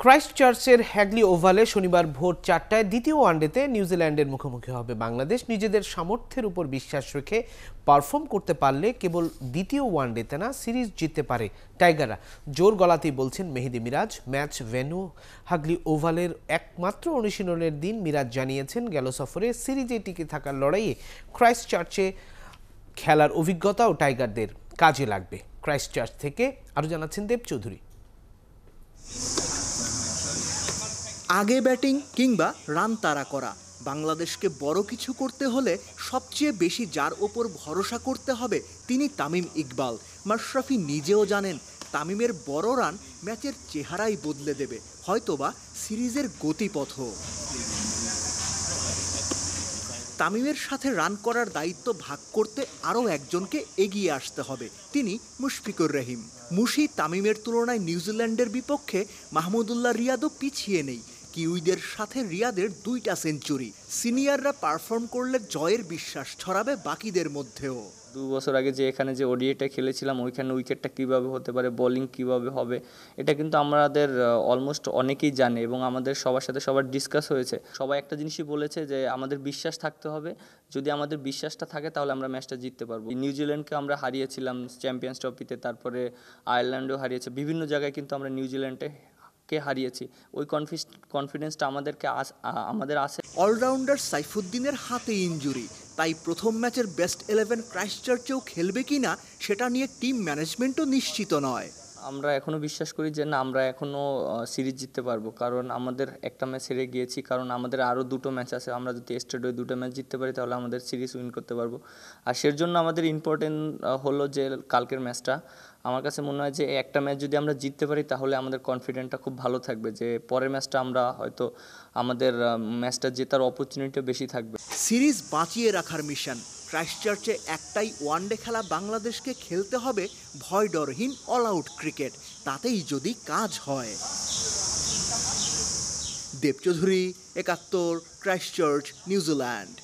ক্রাইস্টচার্চের Hagley ওভালে শনিবার ভোর 4টায় দ্বিতীয় ওয়ানডেতে নিউজিল্যান্ডের মুখোমুখি হবে বাংলাদেশ। নিজেদের সামর্থ্যের উপর বিশ্বাস রেখে পারফর্ম করতে পারলে কেবল দ্বিতীয় ওয়ানডেতে না, সিরিজ জিততে পারে টাইগাররা, জোর গলাতেই বলছেন মেহেদী মিরাজ। ম্যাচ ভেন্যু হাগলি ওভালের একমাত্র অনুশীলনের দিন মিরাজ জানিয়েছেন, গেল সফরে সিরিজে টিকে থাকার লড়াইয়ে ক্রাইস্টচার্চে খেলার অভিজ্ঞতাও টাইগারদের কাজে লাগবে। ক্রাইস্টচার্চ থেকে আরও জানাচ্ছেন দেব চৌধুরী। আগে ব্যাটিং কিংবা রান তাড়া করা, বাংলাদেশকে বড় কিছু করতে হলে সবচেয়ে বেশি যার ওপর ভরসা করতে হবে তিনি তামিম ইকবাল। মাশরাফি নিজেও জানেন তামিমের বড় রান ম্যাচের চেহারাই বদলে দেবে, হয়তোবা সিরিজের গতিপথও। তামিমের সাথে রান করার দায়িত্ব ভাগ করতে আরও একজনকে এগিয়ে আসতে হবে, তিনি মুশফিকুর রহিম। মুশি তামিমের তুলনায় নিউজিল্যান্ডের বিপক্ষে মাহমুদুল্লাহ রিয়াদও পিছিয়ে নেই। কিউইদের সাথে রিয়াদের 2টা সেঞ্চুরি। সিনিয়ররা পারফর্ম করলে জয়ের বিশ্বাস ছড়াবে বাকিদের মধ্যেও। 2 বছর আগে যে এখানে যে ওডিআইটা খেলেছিলাম, ওইখানে উইকেটটা কীভাবে হতে পারে, বোলিং কীভাবে হবে, এটা কিন্তু আমাদের অলমোস্ট অনেকেই জানে এবং আমাদের সবার সাথে সবার ডিসকাস হয়েছে। সবাই একটা জিনিসই বলেছে যে আমাদের বিশ্বাস থাকতে হবে, যদি আমাদের বিশ্বাসটা থাকে তাহলে আমরা ম্যাচটা জিততে পারবো। নিউজিল্যান্ডকে আমরা হারিয়েছিলাম চ্যাম্পিয়ন্স ট্রফিতে, তারপরে আয়ারল্যান্ডও হারিয়েছে, বিভিন্ন জায়গায় কিন্তু আমরা নিউজিল্যান্ডকে হারিয়েছি। ওই কনফিডেন্সটা আমাদের আছে। অলরাউন্ডার সাইফুদ্দিনের হাতে ইনজুরি, তাই প্রথম ম্যাচের বেস্ট 11 ক্রাইস্টচার্চেও খেলবে কিনা সেটা নিয়ে টিম ম্যানেজমেন্টও নিশ্চিত নয়। আমরা এখনও বিশ্বাস করি যে না, আমরা এখনও সিরিজ জিততে পারবো, কারণ আমাদের একটা ম্যাচ হেরে গিয়েছি, কারণ আমাদের আরও 2টো ম্যাচ আছে। আমরা যদি স্টেডিয়ামে 2টো ম্যাচ জিততে পারি তাহলে আমাদের সিরিজ উইন করতে পারবো। আর সের জন্য আমাদের ইম্পর্টেন্ট হলো যে কালকের ম্যাচটা। আমার কাছে মনে হয় যে একটা ম্যাচ যদি আমরা জিততে পারি তাহলে আমাদের কনফিডেন্টটা খুব ভালো থাকবে, যে পরের ম্যাচটা আমরা হয়তো আমাদের ম্যাচটা জেতার অপরচুনিটিও বেশি থাকবে। সিরিজ বাঁচিয়ে রাখার মিশন। ক্রাইস্টচার্চে একটাই ওয়ানডে খেলা বাংলাদেশকে খেলতে হবে ভয় ডরহীন অল আউট ক্রিকেট, তাতেই যদি কাজ হয়। দেব চৌধুরী, 71, ক্রাইস্টচার্চ, নিউজিল্যান্ড।